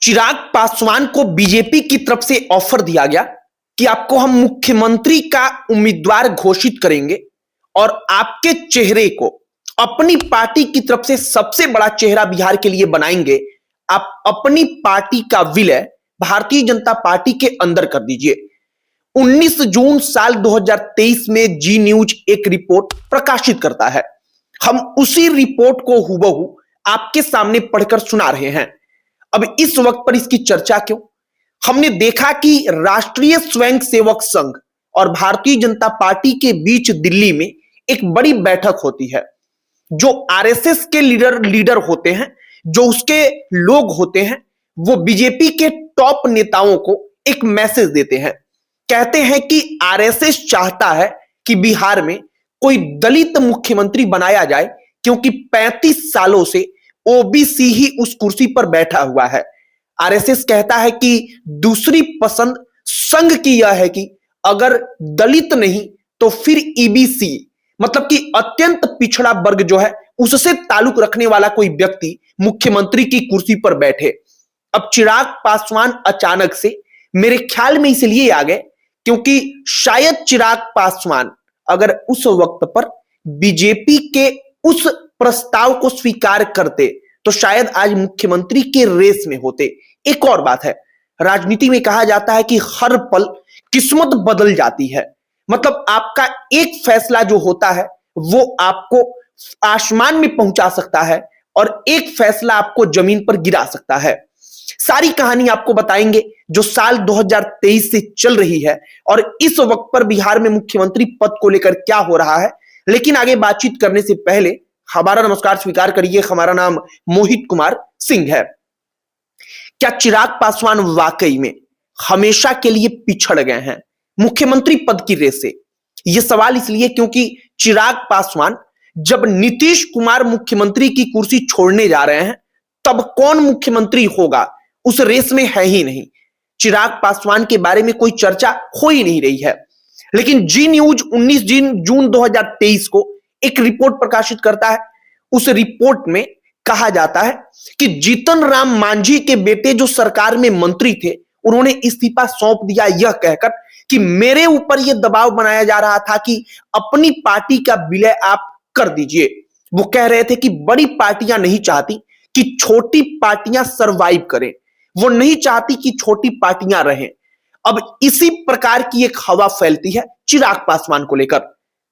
चिराग पासवान को बीजेपी की तरफ से ऑफर दिया गया कि आपको हम मुख्यमंत्री का उम्मीदवार घोषित करेंगे और आपके चेहरे को अपनी पार्टी की तरफ से सबसे बड़ा चेहरा बिहार के लिए बनाएंगे। आप अपनी पार्टी का विलय भारतीय जनता पार्टी के अंदर कर दीजिए। 19 जून साल 2023 में जी न्यूज एक रिपोर्ट प्रकाशित करता है। हम उसी रिपोर्ट को हुबहू आपके सामने पढ़कर सुना रहे हैं। अब इस वक्त पर इसकी चर्चा क्यों? हमने देखा कि राष्ट्रीय स्वयंसेवक संघ और भारतीय जनता पार्टी के बीच दिल्ली में एक बड़ी बैठक होती है। जो आरएसएस के लीडर होते हैं, जो उसके लोग होते हैं, वो बीजेपी के टॉप नेताओं को एक मैसेज देते हैं। कहते हैं कि आरएसएस चाहता है कि बिहार में कोई दलित मुख्यमंत्री बनाया जाए, क्योंकि 35 सालों से ओबीसी ही उस कुर्सी पर बैठा हुआ है। आरएसएस कहता है कि दूसरी पसंद संघ की यह है कि अगर दलित नहीं तो फिर ईबीसी, मतलब कि अत्यंत पिछड़ा वर्ग जो है उससे ताल्लुक रखने वाला कोई व्यक्ति मुख्यमंत्री की कुर्सी पर बैठे। अब चिराग पासवान अचानक से मेरे ख्याल में इसलिए आ गए क्योंकि शायद चिराग पासवान अगर उस वक्त पर बीजेपी के उस प्रस्ताव को स्वीकार करते तो शायद आज मुख्यमंत्री के रेस में होते। एक और बात है, राजनीति में कहा जाता है कि हर पल किस्मत बदल जाती है। मतलब आपका एक फैसला जो होता है वो आपको आसमान में पहुंचा सकता है और एक फैसला आपको जमीन पर गिरा सकता है। सारी कहानी आपको बताएंगे जो साल 2023 से चल रही है और इस वक्त पर बिहार में मुख्यमंत्री पद को लेकर क्या हो रहा है। लेकिन आगे बातचीत करने से पहले हमारा नमस्कार स्वीकार करिए। हमारा नाम मोहित कुमार सिंह है। क्या चिराग पासवान वाकई में हमेशा के लिए पिछड़ गए हैं मुख्यमंत्री पद की रेस से? यह सवाल इसलिए क्योंकि चिराग पासवान जब नीतीश कुमार मुख्यमंत्री की कुर्सी छोड़ने जा रहे हैं तब कौन मुख्यमंत्री होगा उस रेस में है ही नहीं। चिराग पासवान के बारे में कोई चर्चा हो ही नहीं रही है। लेकिन जी न्यूज 19 जून 2023 को एक रिपोर्ट प्रकाशित करता है। उस रिपोर्ट में कहा जाता है कि जीतन राम मांझी के बेटे जो सरकार में मंत्री थे, उन्होंने इस्तीफा सौंप दिया यह कहकर कि मेरे ऊपर यह दबाव बनाया जा रहा था कि अपनी पार्टी का विलय आप कर दीजिए। वो कह रहे थे कि बड़ी पार्टियां नहीं चाहती कि छोटी पार्टियां सरवाइव करें, वो नहीं चाहती कि छोटी पार्टियां रहें। अब इसी प्रकार की एक हवा फैलती है चिराग पासवान को लेकर।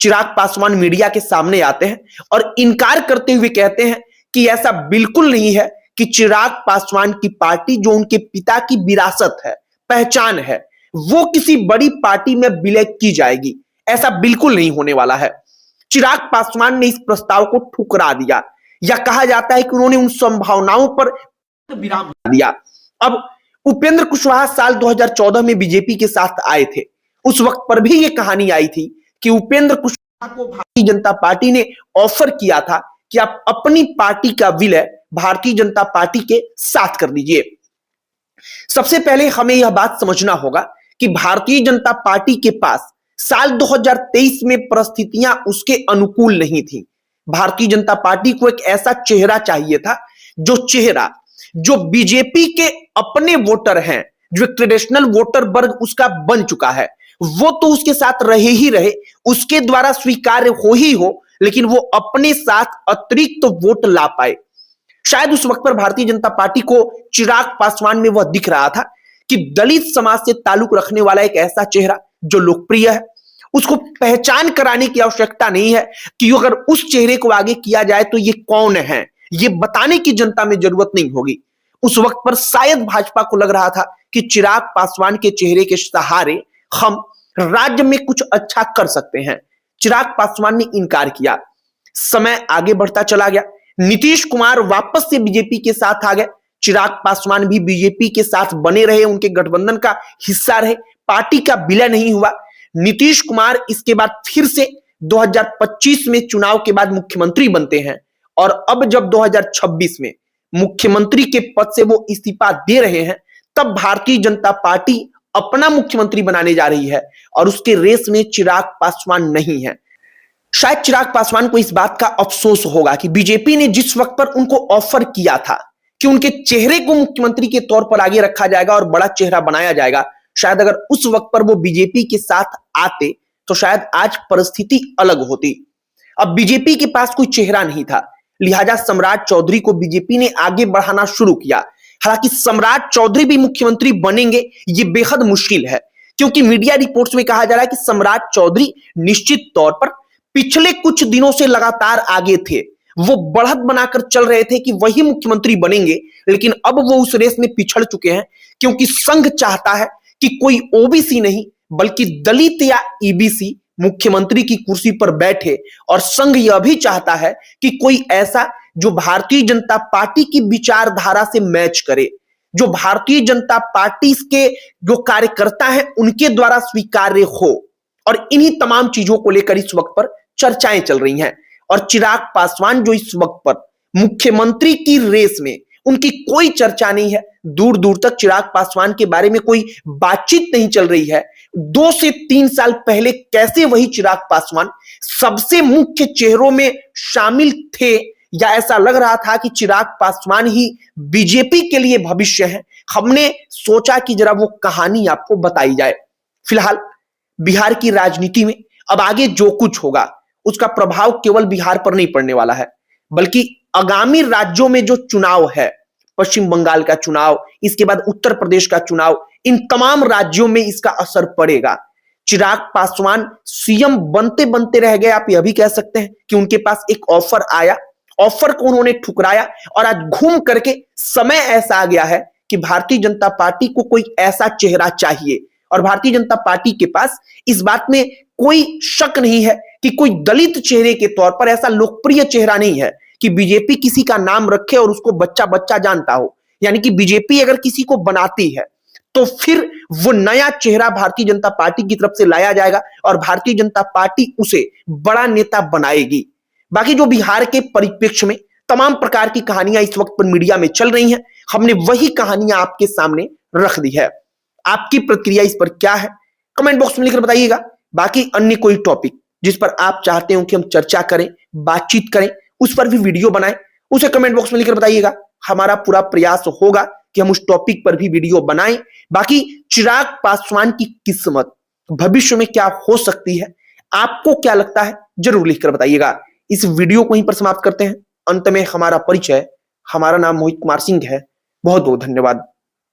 चिराग पासवान मीडिया के सामने आते हैं और इनकार करते हुए कहते हैं कि ऐसा बिल्कुल नहीं है कि चिराग पासवान की पार्टी जो उनके पिता की विरासत है, पहचान है, वो किसी बड़ी पार्टी में विलय की जाएगी। ऐसा बिल्कुल नहीं होने वाला है। चिराग पासवान ने इस प्रस्ताव को ठुकरा दिया, या कहा जाता है कि उन्होंने उन संभावनाओं पर विराम लगा दिया। अब उपेंद्र कुशवाहा साल 2014 में बीजेपी के साथ आए थे। उस वक्त पर भी यह कहानी आई थी कि उपेंद्र कुशवाहा को भारतीय जनता पार्टी ने ऑफर किया था कि आप अपनी पार्टी का विलय भारतीय जनता पार्टी के साथ कर दीजिए। सबसे पहले हमें यह बात समझना होगा कि भारतीय जनता पार्टी के पास साल 2023 में परिस्थितियां उसके अनुकूल नहीं थी। भारतीय जनता पार्टी को एक ऐसा चेहरा चाहिए था जो बीजेपी के अपने वोटर हैं, जो ट्रेडिशनल वोटर वर्ग उसका बन चुका है, वो तो उसके साथ रहे ही रहे, उसके द्वारा स्वीकार्य हो ही हो, लेकिन वो अपने साथ अतिरिक्त तो वोट ला पाए। शायद उस वक्त पर भारतीय जनता पार्टी को चिराग पासवान में वह दिख रहा था कि दलित समाज से ताल्लुक रखने वाला एक ऐसा चेहरा जो लोकप्रिय है, उसको पहचान कराने की आवश्यकता नहीं है कि अगर उस चेहरे को आगे किया जाए तो ये कौन है, ये बताने की जनता में जरूरत नहीं होगी। उस वक्त पर शायद भाजपा को लग रहा था कि चिराग पासवान के चेहरे के सहारे हम राज्य में कुछ अच्छा कर सकते हैं। चिराग पासवान ने इनकार किया। समय आगे बढ़ता चला गया। नीतीश कुमार वापस से बीजेपी के साथ आ गए। चिराग पासवान भी बीजेपी के साथ बने रहे, उनके गठबंधन का हिस्सा रहे। पार्टी का विलय नहीं हुआ। नीतीश कुमार इसके बाद फिर से 2025 में चुनाव के बाद मुख्यमंत्री बनते हैं और अब जब 2026 में मुख्यमंत्री के पद से वो इस्तीफा दे रहे हैं, तब भारतीय जनता पार्टी अपना मुख्यमंत्री बनाने जा रही है और उसके रेस में चिराग पासवान नहीं है। शायद चिराग पासवान को इस बात का अफसोस होगा कि बीजेपी ने जिस वक्त पर उनको ऑफर किया था कि उनके चेहरे को मुख्यमंत्री के तौर पर आगे रखा जाएगा और बड़ा चेहरा बनाया जाएगा। शायद अगर उस वक्त पर वो बीजेपी के साथ आते तो शायद आज परिस्थिति अलग होती। अब बीजेपी के पास कोई चेहरा नहीं था, लिहाजा सम्राट चौधरी को बीजेपी ने आगे बढ़ाना शुरू किया। हालांकि सम्राट चौधरी भी मुख्यमंत्री बनेंगे ये बेहद मुश्किल है, क्योंकि मीडिया रिपोर्ट्स में कहा जा रहा है कि सम्राट चौधरी निश्चित तौर पर पिछले कुछ दिनों से लगातार आगे थे। वो बढ़त बनाकर चल रहे थे कि वही मुख्यमंत्री बनेंगे, लेकिन अब वो उस रेस में पिछड़ चुके हैं, क्योंकि संघ चाहता है कि कोई ओबीसी नहीं बल्कि दलित या ईबीसी मुख्यमंत्री की कुर्सी पर बैठे। और संघ यह भी चाहता है कि कोई ऐसा जो भारतीय जनता पार्टी की विचारधारा से मैच करे, जो भारतीय जनता पार्टी के जो कार्यकर्ता हैं उनके द्वारा स्वीकार्य हो। और इन्हीं तमाम चीजों को लेकर इस वक्त पर चर्चाएं चल रही हैं। और चिराग पासवान जो इस वक्त पर मुख्यमंत्री की रेस में, उनकी कोई चर्चा नहीं है, दूर दूर तक चिराग पासवान के बारे में कोई बातचीत नहीं चल रही है। 2 से 3 साल पहले कैसे वही चिराग पासवान सबसे मुख्य चेहरों में शामिल थे, या ऐसा लग रहा था कि चिराग पासवान ही बीजेपी के लिए भविष्य है, हमने सोचा कि जरा वो कहानी आपको बताई जाए। फिलहाल बिहार की राजनीति में अब आगे जो कुछ होगा उसका प्रभाव केवल बिहार पर नहीं पड़ने वाला है, बल्कि आगामी राज्यों में जो चुनाव है, पश्चिम बंगाल का चुनाव, इसके बाद उत्तर प्रदेश का चुनाव, इन तमाम राज्यों में इसका असर पड़ेगा। चिराग पासवान सीएम बनते बनते रह गए, आप यह भी कह सकते हैं कि उनके पास एक ऑफर आया, ऑफर को उन्होंने ठुकराया, और आज घूम करके समय ऐसा आ गया है कि भारतीय जनता पार्टी को कोई ऐसा चेहरा चाहिए। और भारतीय जनता पार्टी के पास इस बात में कोई शक नहीं है कि कोई दलित चेहरे के तौर पर ऐसा लोकप्रिय चेहरा नहीं है कि बीजेपी किसी का नाम रखे और उसको बच्चा बच्चा जानता हो। यानी कि बीजेपी अगर किसी को बनाती है तो फिर वो नया चेहरा भारतीय जनता पार्टी की तरफ से लाया जाएगा और भारतीय जनता पार्टी उसे बड़ा नेता बनाएगी। बाकी जो बिहार के परिप्रेक्ष्य में तमाम प्रकार की कहानियां इस वक्त पर मीडिया में चल रही हैं, हमने वही कहानियां आपके सामने रख दी है। आपकी प्रतिक्रिया इस पर क्या है, कमेंट बॉक्स में लिखकर बताइएगा। बाकी अन्य कोई टॉपिक जिस पर आप चाहते हो कि हम चर्चा करें, बातचीत करें, उस पर भी वीडियो बनाएं, उसे कमेंट बॉक्स में लिखकर बताइएगा। हमारा पूरा प्रयास होगा कि हम उस टॉपिक पर भी वीडियो बनाएं। बाकी चिराग पासवान की किस्मत भविष्य में क्या हो सकती है, आपको क्या लगता है, जरूर लिखकर बताइएगा। इस वीडियो को यहीं पर समाप्त करते हैं। अंत में हमारा परिचय, हमारा नाम मोहित कुमार सिंह है। बहुत बहुत धन्यवाद।